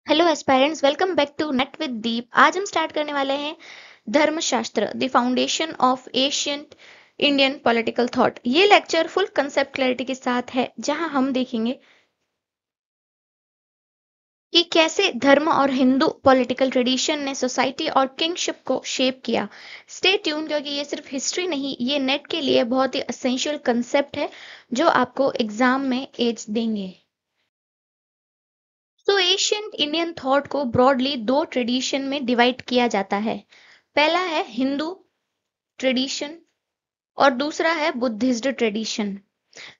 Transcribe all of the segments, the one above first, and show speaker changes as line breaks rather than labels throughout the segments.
Hello aspirants, welcome back to NET with Deep. आज हम start करने वाले हैं Dharmashastra, the foundation of ancient Indian political thought. ये लेक्चर फुल कंसेप्ट क्लैरिटी के साथ है, जहां हम देखेंगे कि कैसे धर्म और हिंदू पॉलिटिकल ट्रेडिशन ने सोसाइटी और किंगशिप को शेप किया। स्टे ट्यून, क्योंकि ये सिर्फ हिस्ट्री नहीं, ये नेट के लिए बहुत ही एसेंशियल कंसेप्ट है जो आपको एग्जाम में एज देंगे। तो एशियंट इंडियन थॉट को ब्रॉडली दो ट्रेडिशन में डिवाइड किया जाता है। पहला है हिंदू ट्रेडिशन और दूसरा है बुद्धिस्ट ट्रेडिशन।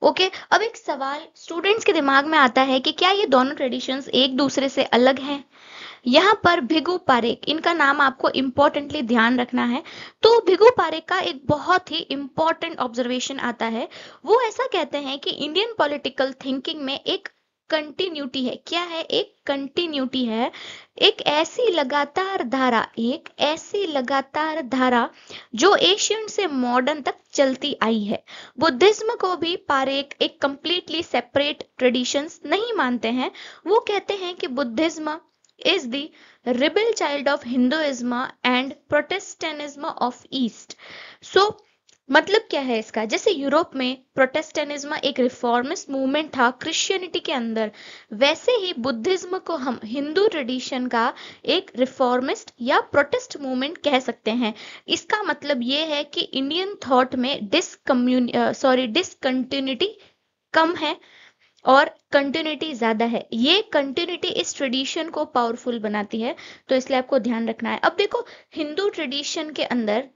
ओके, अब एक सवाल स्टूडेंट्स के दिमाग में आता है कि क्या ये दोनों ट्रेडिशंस एक दूसरे से अलग हैं। यहाँ पर भिगु पारेख, इनका नाम आपको इम्पोर्टेंटली ध्यान रखना है। तो भिगु पारेख का एक बहुत ही इम्पोर्टेंट ऑब्जर्वेशन आता है। वो ऐसा कहते हैं कि इंडियन पॉलिटिकल थिंकिंग में एक कंटिन्यूटी है। क्या है? एक कंटिन्यूटी है। एक ऐसी लगातार धारा जो एशियन से मॉडर्न तक चलती आई है। बुद्धिज्म को भी पारेख एक कंप्लीटली सेपरेट ट्रेडिशंस नहीं मानते हैं। वो कहते हैं कि Buddhism is the rebel child of Hinduism and Protestantism of East. So मतलब क्या है इसका? जैसे यूरोप में प्रोटेस्टेंटिज्म एक रिफॉर्मिस्ट मूवमेंट था क्रिश्चियनिटी के अंदर, वैसे ही बुद्धिज्म को हम हिंदू ट्रेडिशन का एक रिफॉर्मिस्ट या प्रोटेस्ट मूवमेंट कह सकते हैं। इसका मतलब ये है कि इंडियन थॉट में डिसकंटिन्यूटी कम है और कंटिन्यूटी ज्यादा है। ये कंटिन्यूटी इस ट्रेडिशन को पावरफुल बनाती है, तो इसलिए आपको ध्यान रखना है। अब देखो, हिंदू ट्रेडिशन के अंदर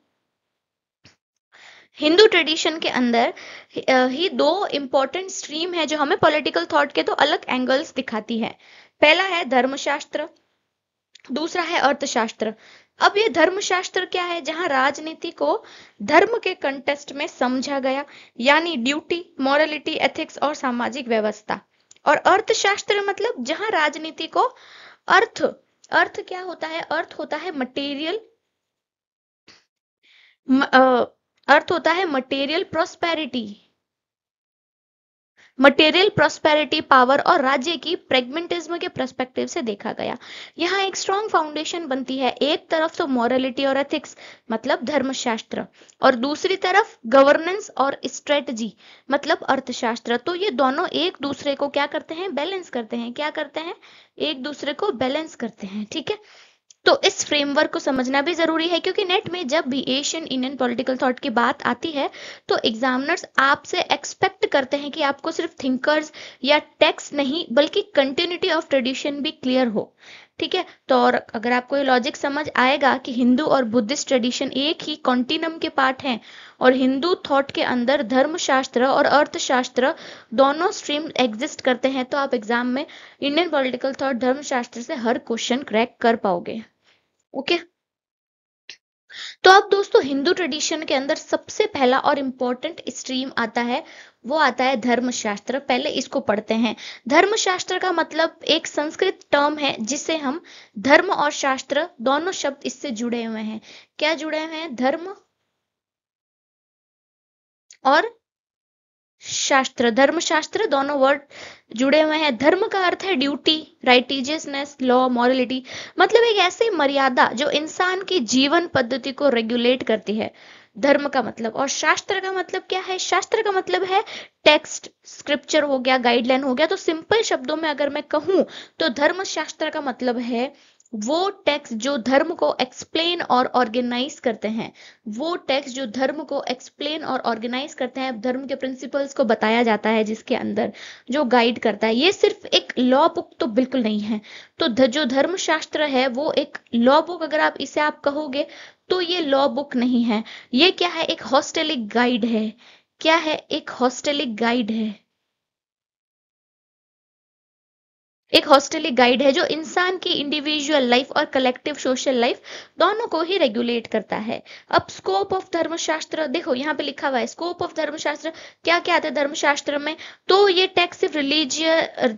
हिंदू ट्रेडिशन के अंदर ही दो इंपॉर्टेंट स्ट्रीम है जो हमें पॉलिटिकल थॉट के तो अलग एंगल्स दिखाती है। पहला है धर्मशास्त्र, दूसरा है अर्थशास्त्र। अब ये धर्मशास्त्र क्या है? जहां राजनीति को धर्म के कंटेस्ट में समझा गया, यानी ड्यूटी, मॉरलिटी, एथिक्स और सामाजिक व्यवस्था। और अर्थशास्त्र मतलब जहां राजनीति को अर्थ अर्थ क्या होता है? अर्थ होता है मटेरियल, अर्थ होता है मटेरियल प्रॉस्पेरिटी, पावर और राज्य की प्रेगमेंटिज्म के पर्सपेक्टिव से देखा गया। यहाँ एक स्ट्रॉन्ग फाउंडेशन बनती है। एक तरफ तो मॉरलिटी और एथिक्स मतलब धर्मशास्त्र, और दूसरी तरफ गवर्नेंस और स्ट्रेटजी मतलब अर्थशास्त्र। तो ये दोनों एक दूसरे को क्या करते हैं? बैलेंस करते हैं। क्या करते हैं? एक दूसरे को बैलेंस करते हैं। ठीक है, तो इस फ्रेमवर्क को समझना भी जरूरी है, क्योंकि नेट में जब भी एशियन इंडियन पॉलिटिकल थॉट की बात आती है तो एग्जामिनर्स आपसे एक्सपेक्ट करते हैं कि आपको सिर्फ थिंकर्स या टेक्स्ट नहीं बल्कि कंटिन्यूटी ऑफ ट्रेडिशन भी क्लियर हो। ठीक है, तो और अगर आपको ये लॉजिक समझ आएगा कि हिंदू और बुद्धिस्ट ट्रेडिशन एक ही कॉन्टिनम के पार्ट हैं और हिंदू थॉट के अंदर धर्मशास्त्र और अर्थशास्त्र दोनों स्ट्रीम एग्जिस्ट करते हैं, तो आप एग्जाम में इंडियन पॉलिटिकल थॉट धर्मशास्त्र से हर क्वेश्चन क्रैक कर पाओगे। ओके, तो अब दोस्तों हिंदू ट्रेडिशन के अंदर सबसे पहला और इम्पोर्टेंट स्ट्रीम आता है, वो आता है धर्मशास्त्र। पहले इसको पढ़ते हैं। धर्मशास्त्र का मतलब एक संस्कृत टर्म है जिसे हम धर्म और शास्त्र दोनों शब्द इससे जुड़े हुए हैं। क्या जुड़े हुए हैं? धर्म और शास्त्र, धर्मशास्त्र दोनों वर्ड जुड़े हुए हैं। धर्म का अर्थ है ड्यूटी, राइटिजियसनेस, लॉ, मॉरलिटी, मतलब एक ऐसी मर्यादा जो इंसान की जीवन पद्धति को रेगुलेट करती है। धर्म का मतलब। और शास्त्र का मतलब क्या है? शास्त्र का मतलब है टेक्स्ट, स्क्रिप्चर हो गया, गाइडलाइन हो गया। तो सिंपल शब्दों में अगर मैं कहूं तो धर्म शास्त्र का मतलब है वो टेक्स्ट जो धर्म को एक्सप्लेन और ऑर्गेनाइज करते हैं। वो टेक्स्ट जो धर्म को एक्सप्लेन और ऑर्गेनाइज करते हैं, धर्म के प्रिंसिपल्स को बताया जाता है, जिसके अंदर जो गाइड करता है। ये सिर्फ एक लॉ बुक तो बिल्कुल नहीं है। तो जो धर्मशास्त्र है वो एक लॉ बुक, अगर आप इसे आप कहोगे तो ये लॉ बुक नहीं है। ये क्या है? एक हॉस्टेलिक गाइड है। क्या है? एक हॉस्टेलिक गाइड है। एक हॉस्टेलिक गाइड है जो इंसान की इंडिविजुअल लाइफ और कलेक्टिव सोशल लाइफ दोनों को ही रेगुलेट करता है। अब स्कोप ऑफ धर्मशास्त्र देखो, यहाँ पे लिखा हुआ है स्कोप ऑफ धर्मशास्त्र। क्या क्या आता है धर्मशास्त्र में? तो ये टेक्स्ट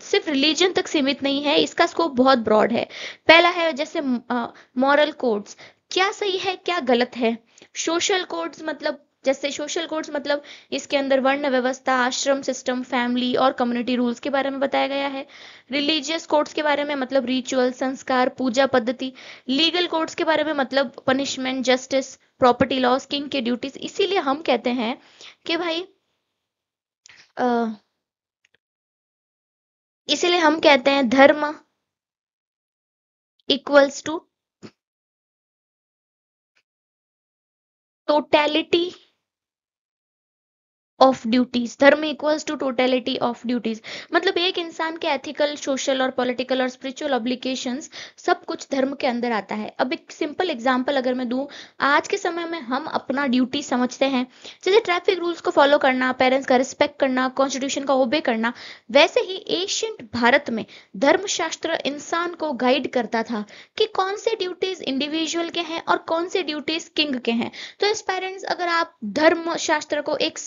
सिर्फ रिलीजन तक सीमित नहीं है, इसका स्कोप बहुत ब्रॉड है। पहला है जैसे मॉरल कोड्स, क्या सही है क्या गलत है। सोशल कोड्स मतलब जैसे सोशल कोड्स मतलब इसके अंदर वर्ण व्यवस्था, आश्रम सिस्टम, फैमिली और कम्युनिटी रूल्स के बारे में बताया गया है। रिलीजियस कोड्स के बारे में मतलब रिचुअल, संस्कार, पूजा पद्धति। लीगल कोड्स के बारे में मतलब punishment, justice, property loss, king के ड्यूटीज। इसीलिए हम कहते हैं कि भाई अ, इसीलिए हम कहते हैं dharma equals to totality of duties. Dharma equals to totality of duties मतलब एक इंसान के एथिकल, सोशल और पॉलिटिकल और स्पिरिचुअल ऑब्लिगेशंस सब कुछ धर्म के अंदर आता है। अब एक सिंपल एग्जांपल अगर मैं दूं, आज के समय में हम अपना ड्यूटी समझते हैं जैसे ट्रैफिक रूल्स को फॉलो करना, पेरेंट्स का रिस्पेक्ट करना, कॉन्स्टिट्यूशन का ओबे करना। वैसे ही एशियंट भारत में धर्मशास्त्र इंसान को गाइड करता था कि कौन से ड्यूटीज इंडिविजुअल के हैं और कौन से ड्यूटीज किंग के हैं। तो एज पेरेंट्स अगर आप धर्म शास्त्र को एक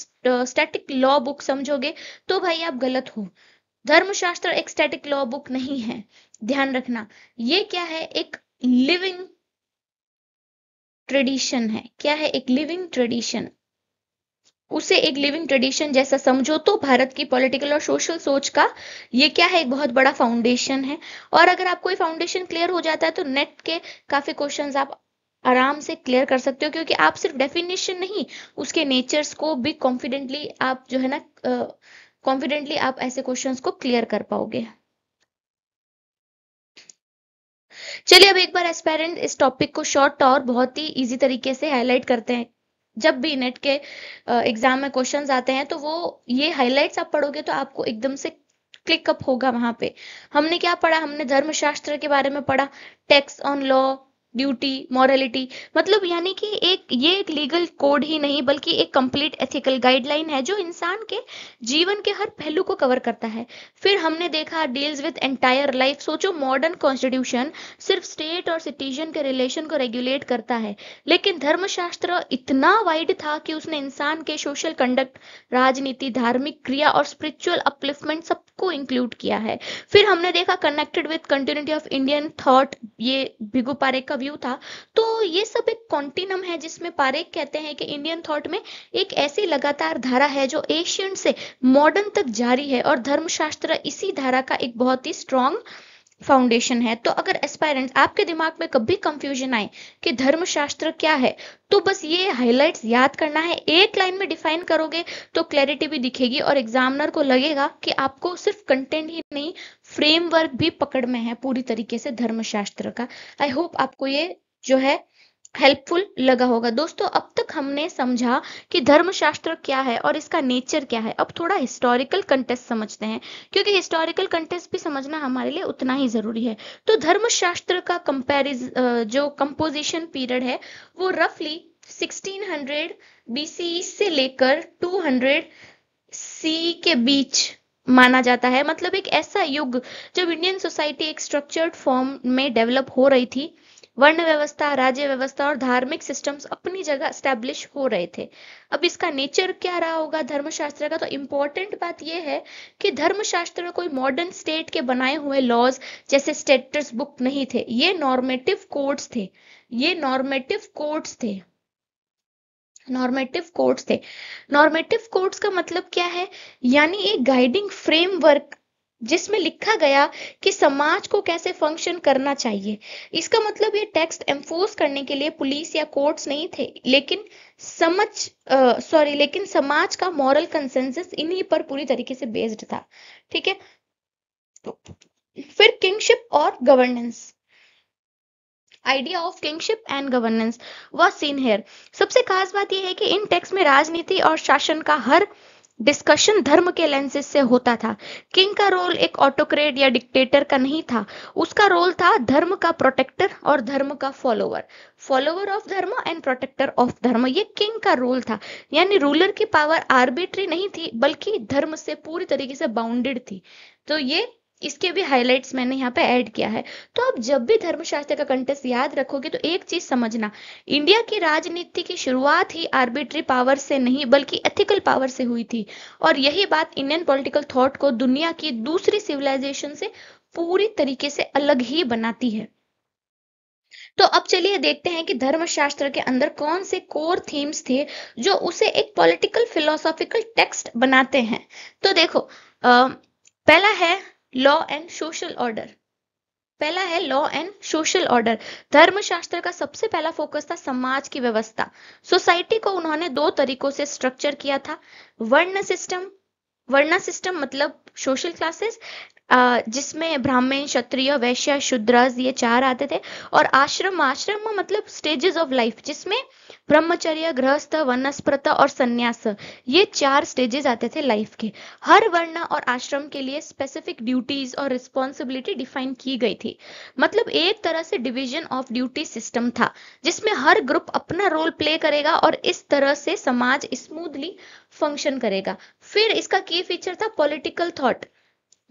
स्टैटिक लॉ बुक समझोगे तो भाई आप गलत हो। धर्मशास्त्र एक स्टैटिक लॉ बुक नहीं है, ध्यान रखना। ये क्या है, एक लिविंग ट्रेडिशन है। क्या है, एक लिविंग ट्रेडिशन। उसे एक लिविंग ट्रेडिशन जैसा समझो तो भारत की पॉलिटिकल और सोशल सोच का ये क्या है, एक बहुत बड़ा फाउंडेशन है। और अगर आपको ये फाउंडेशन क्लियर हो जाता है तो नेट के काफी क्वेश्चंस आप आराम से क्लियर कर सकते हो, क्योंकि आप सिर्फ डेफिनेशन नहीं, उसके नेचर्स को भी कॉन्फिडेंटली आप जो है ना कॉन्फिडेंटली आप ऐसे क्वेश्चंस को क्लियर कर पाओगे। चलिए अब एक बार एस्पायरेंट इस टॉपिक को शॉर्ट और बहुत ही इजी तरीके से हाईलाइट करते हैं। जब भी नेट के एग्जाम में क्वेश्चंस आते हैं तो वो ये हाइलाइट्स आप पढ़ोगे तो आपको एकदम से क्लिक अप होगा वहां पे। हमने क्या पढ़ा, हमने धर्मशास्त्र के बारे में पढ़ा, text on law, duty, morality. मतलब यानी कि ये एक लीगल कोड ही नहीं बल्कि एक कंप्लीट एथिकल गाइडलाइन है जो इंसान के जीवन के हर पहलू को कवर करता है। फिर हमने देखा डील्स विद एंटायर लाइफ। सोचो मॉडर्न कॉन्स्टिट्यूशन सिर्फ स्टेट और सिटीजन के रिलेशन को रेगुलेट करता है, लेकिन धर्मशास्त्र इतना वाइड था कि उसने इंसान के सोशल कंडक्ट, राजनीति, धार्मिक क्रिया और स्पिरिचुअल अपलिफ्टमेंट सबको इंक्लूड किया है। फिर हमने देखा connected with continuity of Indian thought, ये भिगु पारेख का व्यू था। तो ये सब एक कॉन्टिनम है जिसमें पारेख कहते हैं कि इंडियन थॉट में एक ऐसी लगातार धारा है जो एशियंट से मॉडर्न तक जारी है और धर्मशास्त्र इसी धारा का एक बहुत ही स्ट्रॉन्ग फाउंडेशन है। तो अगर एस्पायरेंट्स आपके दिमाग में कभी कंफ्यूजन आए कि धर्मशास्त्र क्या है, तो बस ये हाइलाइट्स याद करना है। एक लाइन में डिफाइन करोगे तो क्लैरिटी भी दिखेगी और एग्जामिनर को लगेगा कि आपको सिर्फ कंटेंट ही नहीं, फ्रेमवर्क भी पकड़ में है पूरी तरीके से धर्मशास्त्र का। आई होप आपको ये जो है हेल्पफुल लगा होगा। दोस्तों अब तक हमने समझा कि धर्मशास्त्र क्या है और इसका नेचर क्या है। अब थोड़ा हिस्टोरिकल कंटेक्स्ट समझते हैं, क्योंकि हिस्टोरिकल कंटेक्स्ट भी समझना हमारे लिए उतना ही जरूरी है। तो धर्मशास्त्र का जो कंपोजिशन पीरियड है वो रफली 1600 बीसी से लेकर 200 सी के बीच माना जाता है। मतलब एक ऐसा युग जब इंडियन सोसाइटी एक स्ट्रक्चर्ड फॉर्म में डेवलप हो रही थी, वर्ण व्यवस्था, राज्य व्यवस्था और धार्मिक सिस्टम्स अपनी जगह स्टैब्लिश हो रहे थे। अब इसका नेचर क्या रहा होगा धर्मशास्त्र का, तो इम्पोर्टेंट बात यह है कि धर्मशास्त्र कोई मॉडर्न स्टेट के बनाए हुए लॉज जैसे स्टेटस बुक नहीं थे, ये नॉर्मेटिव कोड्स थे। ये नॉर्मेटिव कोड्स थे। नॉर्मेटिव कोड्स थे। नॉर्मेटिव कोड्स का मतलब क्या है, यानी एक गाइडिंग फ्रेमवर्क जिसमें लिखा गया कि समाज को कैसे फंक्शन करना चाहिए। इसका मतलब ये टेक्स्ट एम्फोर्स करने के लिए पुलिस या कोर्ट्स नहीं थे, लेकिन समाज का मॉरल कंसेंसस इन्हीं पर पूरी तरीके से बेस्ड था। ठीक है, तो फिर किंगशिप और governance, idea of kingship and governance was seen here. सबसे खास बात यह है कि इन टेक्स्ट में राजनीति और शासन का हर डिस्कशन धर्म के लेंसेज से होता था। किंग का रोल एक ऑटोक्रेट या डिक्टेटर का नहीं था, उसका रोल था धर्म का प्रोटेक्टर और धर्म का फॉलोवर। फॉलोवर ऑफ धर्म एंड प्रोटेक्टर ऑफ धर्म, ये किंग का रोल था। यानी रूलर की पावर आर्बिट्री नहीं थी बल्कि धर्म से पूरी तरीके से बाउंडेड थी। तो ये इसके भी हाइलाइट्स मैंने यहाँ पे ऐड किया है। तो आप जब भी धर्मशास्त्र का कंटेक्स्ट याद रखोगे तो एक चीज समझना, इंडिया की राजनीति की शुरुआत ही आर्बिट्री पावर से नहीं बल्कि एथिकल पावर से हुई थी। और यही बात इंडियन पॉलिटिकल थॉट को दुनिया की दूसरी सिविलाइजेशन से पूरी तरीके से अलग ही बनाती है। तो अब चलिए देखते हैं कि धर्मशास्त्र के अंदर कौन से कोर थीम्स थे जो उसे एक पॉलिटिकल फिलोसॉफिकल टेक्स्ट बनाते हैं। तो देखो, पहला है लॉ एंड सोशल ऑर्डर। पहला है लॉ एंड सोशल ऑर्डर। धर्मशास्त्र का सबसे पहला फोकस था समाज की व्यवस्था। सोसाइटी को उन्होंने दो तरीकों से स्ट्रक्चर किया था। वर्ण सिस्टम, वर्णा सिस्टम मतलब सोशल क्लासेस, जिसमें ब्राह्मण, क्षत्रिय, वैश्य, शूद्र ये चार आते थे। और आश्रम, आश्रम मतलब स्टेजेस ऑफ लाइफ, जिसमें ब्रह्मचर्य, गृहस्थ, वानप्रस्थ और संन्यास, ये चार स्टेजेस आते थे लाइफ के। हर वर्ण और आश्रम के लिए स्पेसिफिक ड्यूटीज और रिस्पॉन्सिबिलिटी डिफाइन की गई थी। मतलब एक तरह से डिवीजन ऑफ ड्यूटी सिस्टम था, जिसमें हर ग्रुप अपना रोल प्ले करेगा और इस तरह से समाज स्मूथली फंक्शन करेगा। फिर इसका की फीचर था पॉलिटिकल थॉट,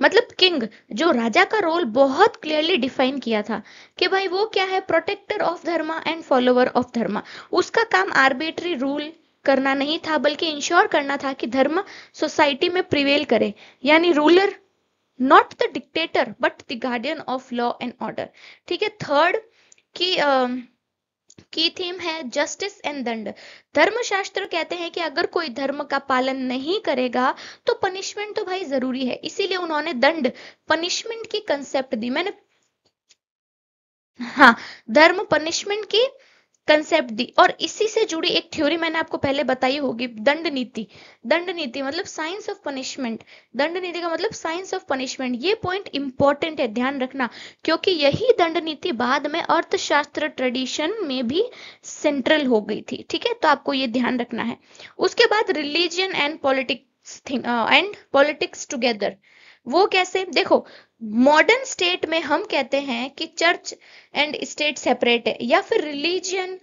मतलब किंग, जो राजा का रोल बहुत क्लियरली डिफाइन किया था कि भाई वो क्या है, protector of dharma and follower of dharma. उसका काम आर्बिट्री रूल करना नहीं था, बल्कि इंश्योर करना था कि धर्म सोसाइटी में प्रिवेल करे, यानी ruler not the dictator but the guardian of law and order. ठीक है। थर्ड की थीम है जस्टिस एंड दंड। धर्मशास्त्र कहते हैं कि अगर कोई धर्म का पालन नहीं करेगा तो पनिशमेंट तो भाई जरूरी है, इसीलिए उन्होंने दंड, पनिशमेंट की कंसेप्ट दी। मैंने, हाँ, धर्म पनिशमेंट की कंसेप्ट दी। और इसी से जुड़ी एक थ्योरी मैंने आपको पहले बताई होगी, दंड नीति। दंड नीति मतलब साइंस ऑफ पनिशमेंट। दंड नीति का मतलब साइंस ऑफ पनिशमेंट। ये पॉइंट इंपॉर्टेंट है, ध्यान रखना, क्योंकि यही दंड नीति बाद में अर्थशास्त्र ट्रेडिशन में भी सेंट्रल हो गई थी। ठीक है, तो आपको ये ध्यान रखना है। उसके बाद religion and politics and politics together. वो कैसे, देखो, मॉडर्न स्टेट में हम कहते हैं कि चर्च एंड स्टेट सेपरेट है, या फिर रिलीजियन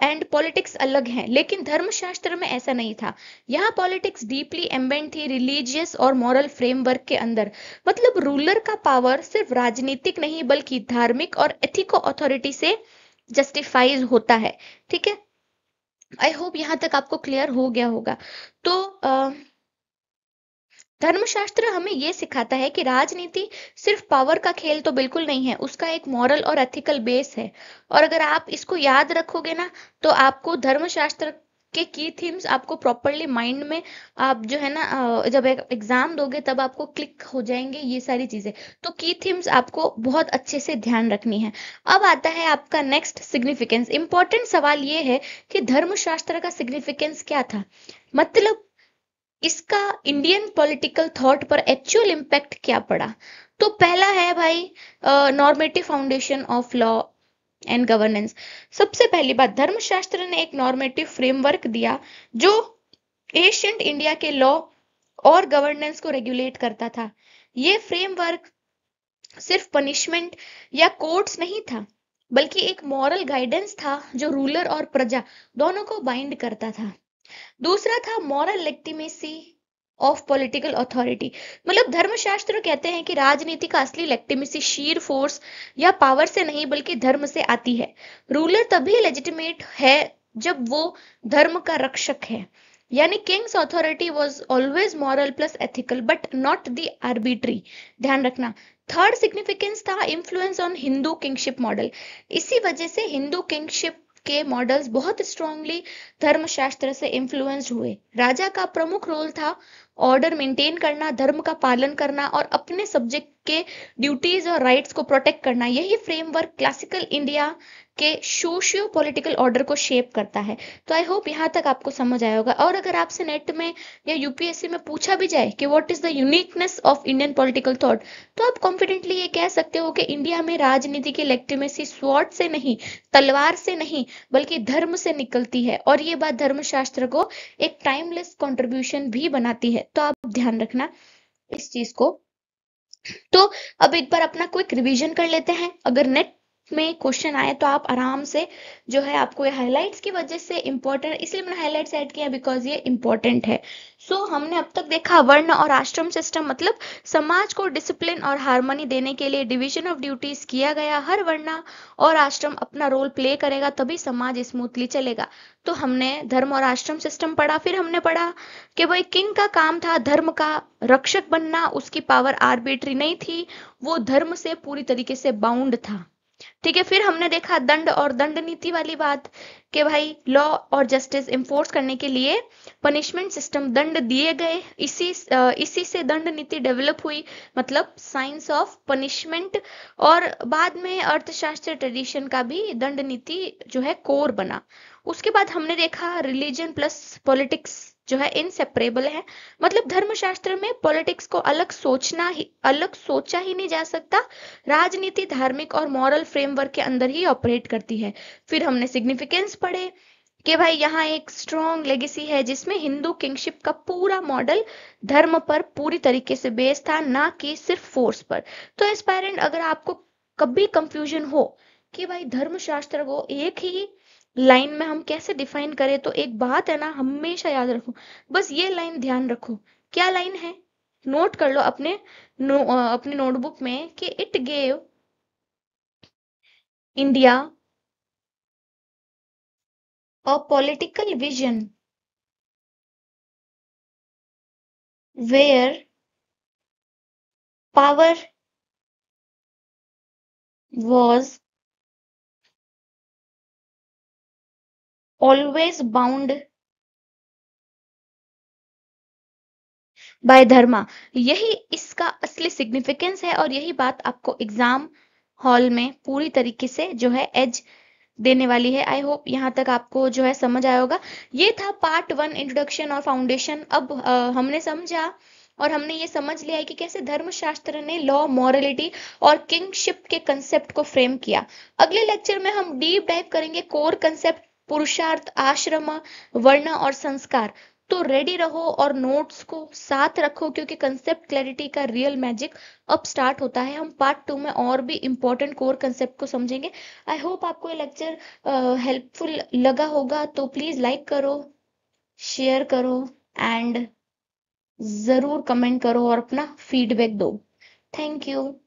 एंड पॉलिटिक्स अलग हैं, लेकिन धर्मशास्त्र में ऐसा नहीं था। यहाँ पॉलिटिक्स डीपली एम्बेड थी रिलीजियस और मॉरल फ्रेमवर्क के अंदर। मतलब रूलर का पावर सिर्फ राजनीतिक नहीं बल्कि धार्मिक और एथिको अथॉरिटी से जस्टिफाइज होता है। ठीक है, आई होप यहाँ तक आपको क्लियर हो गया होगा। तो धर्मशास्त्र हमें ये सिखाता है कि राजनीति सिर्फ पावर का खेल तो बिल्कुल नहीं है, उसका एक मॉरल और एथिकल बेस है। और अगर आप इसको याद रखोगे ना, तो आपको धर्मशास्त्र के की थीम्स आपको प्रॉपरली माइंड में, आप जो है ना जब एग्जाम दोगे तब आपको क्लिक हो जाएंगे ये सारी चीजें। तो की थीम्स आपको बहुत अच्छे से ध्यान रखनी है। अब आता है आपका नेक्स्ट सिग्निफिकेंस। इंपॉर्टेंट सवाल ये है कि धर्मशास्त्र का सिग्निफिकेंस क्या था, मतलब इसका इंडियन पॉलिटिकल थॉट पर एक्चुअल इम्पैक्ट क्या पड़ा। तो पहला है भाई normative foundation of law and governance. सबसे पहली बात, धर्मशास्त्र ने एक नॉर्मेटिव फ्रेमवर्क दिया जो एशियंट इंडिया के लॉ और गवर्नेंस को रेगुलेट करता था। ये फ्रेमवर्क सिर्फ पनिशमेंट या कोर्ट्स नहीं था, बल्कि एक मॉरल गाइडेंस था जो रूलर और प्रजा दोनों को बाइंड करता था। दूसरा था moral legitimacy of political authority. मतलब धर्मशास्त्र कहते हैं कि राजनीति का असली लेजिटिमेसी शीर फोर्स या पावर से नहीं बल्कि धर्म से आती है। रूलर तभी लेजिटिमेट है जब वो धर्म का रक्षक है, यानी Kings authority was always moral plus ethical but not the arbitrary. ध्यान रखना। थर्ड सिग्निफिकेंस था influence on Hindu kingship model. इसी वजह से हिंदू किंगशिप के मॉडल्स बहुत स्ट्रांगली धर्मशास्त्र से इन्फ्लुएंस्ड हुए। राजा का प्रमुख रोल था ऑर्डर मेंटेन करना, धर्म का पालन करना और अपने सब्जेक्ट के ड्यूटीज और राइट्स को प्रोटेक्ट करना। यही फ्रेमवर्क क्लासिकल इंडिया के सोशियो पॉलिटिकल ऑर्डर को शेप करता है। तो आई होप यहाँ तक आपको समझ आया होगा। और अगर आपसे नेट में या यूपीएससी में पूछा भी जाए कि what is the uniqueness of Indian political thought, तो आप कॉन्फिडेंटली ये कह सकते हो कि इंडिया में राजनीति की लेजिटिमेसी स्वॉर्ड से नहीं, तलवार से नहीं, बल्कि धर्म से निकलती है। और ये बात धर्मशास्त्र को एक टाइमलेस कंट्रीब्यूशन भी बनाती है। तो आप ध्यान रखना इस चीज को। तो अब एक बार अपना क्विक रिवीजन कर लेते हैं। अगर नेट में क्वेश्चन आए तो आप आराम से जो है, आपको ये हाइलाइट्स की वजह से इंपॉर्टेंट, इसलिए मैंने हाइलाइट्स ऐड किया बिकॉज ये इंपॉर्टेंट है। सो हमने अब तक देखा वर्ण और आश्रम सिस्टम, मतलब समाज को डिसिप्लिन और हार्मनी देने के लिए डिवीजन ऑफ ड्यूटीज किया गया। हर वर्ण और आश्रम अपना रोल प्ले करेगा, तभी समाज स्मूथली चलेगा। तो हमने धर्म और आश्रम सिस्टम पढ़ा। फिर हमने पढ़ा कि भाई किंग का काम था धर्म का रक्षक बनना, उसकी पावर आर्बिट्री नहीं थी, वो धर्म से पूरी तरीके से बाउंड था। ठीक है, फिर हमने देखा दंड और दंड नीति वाली बात कि भाई लॉ और जस्टिस इंफोर्स करने के लिए पनिशमेंट सिस्टम दंड दिए गए, इसी से दंड नीति डेवलप हुई, मतलब साइंस ऑफ पनिशमेंट। और बाद में अर्थशास्त्र ट्रेडिशन का भी दंड नीति जो है कोर बना। उसके बाद हमने देखा रिलीजन प्लस पॉलिटिक्स जो है इनसेपरेबल है, मतलब धर्मशास्त्र में पॉलिटिक्स को अलग सोचा ही नहीं जा सकता। राजनीति धार्मिक और मॉरल फ्रेमवर्क के अंदर ही ऑपरेट करती है। फिर हमने सिग्निफिकेंस पढ़े कि भाई यहाँ एक स्ट्रॉन्ग लेगेसी है जिसमें हिंदू किंगशिप का पूरा मॉडल धर्म पर पूरी तरीके से बेस्ड था, ना कि सिर्फ फोर्स पर। तो एस्पायरेंट, अगर आपको कभी कंफ्यूजन हो कि भाई धर्मशास्त्र को एक ही लाइन में हम कैसे डिफाइन करें, तो एक बात है ना, हमेशा याद रखो, बस ये लाइन ध्यान रखो। क्या लाइन है? नोट कर लो अपने नोटबुक में कि it gave India a political vision where power was always bound by dharma. यही इसका असली सिग्निफिकेंस है और यही बात आपको एग्जाम हॉल में पूरी तरीके से जो है एज देने वाली है। आई होप यहाँ तक आपको जो है समझ आया होगा। ये था पार्ट 1 इंट्रोडक्शन और फाउंडेशन। अब हमने समझा और हमने ये समझ लिया है कि कैसे धर्मशास्त्र ने लॉ, मॉरलिटी और किंगशिप के कंसेप्ट को फ्रेम किया। अगले लेक्चर में हम डीप डाइव करेंगे कोर कंसेप्ट, पुरुषार्थ, आश्रम, वर्ण और संस्कार। तो रेडी रहो और नोट्स को साथ रखो, क्योंकि कंसेप्ट क्लैरिटी का रियल मैजिक अब स्टार्ट होता है। हम पार्ट 2 में और भी इंपॉर्टेंट कोर कंसेप्ट को समझेंगे। आई होप आपको ये लेक्चर हेल्पफुल लगा होगा, तो प्लीज लाइक करो, शेयर करो एंड जरूर कमेंट करो और अपना फीडबैक दो। Thank you.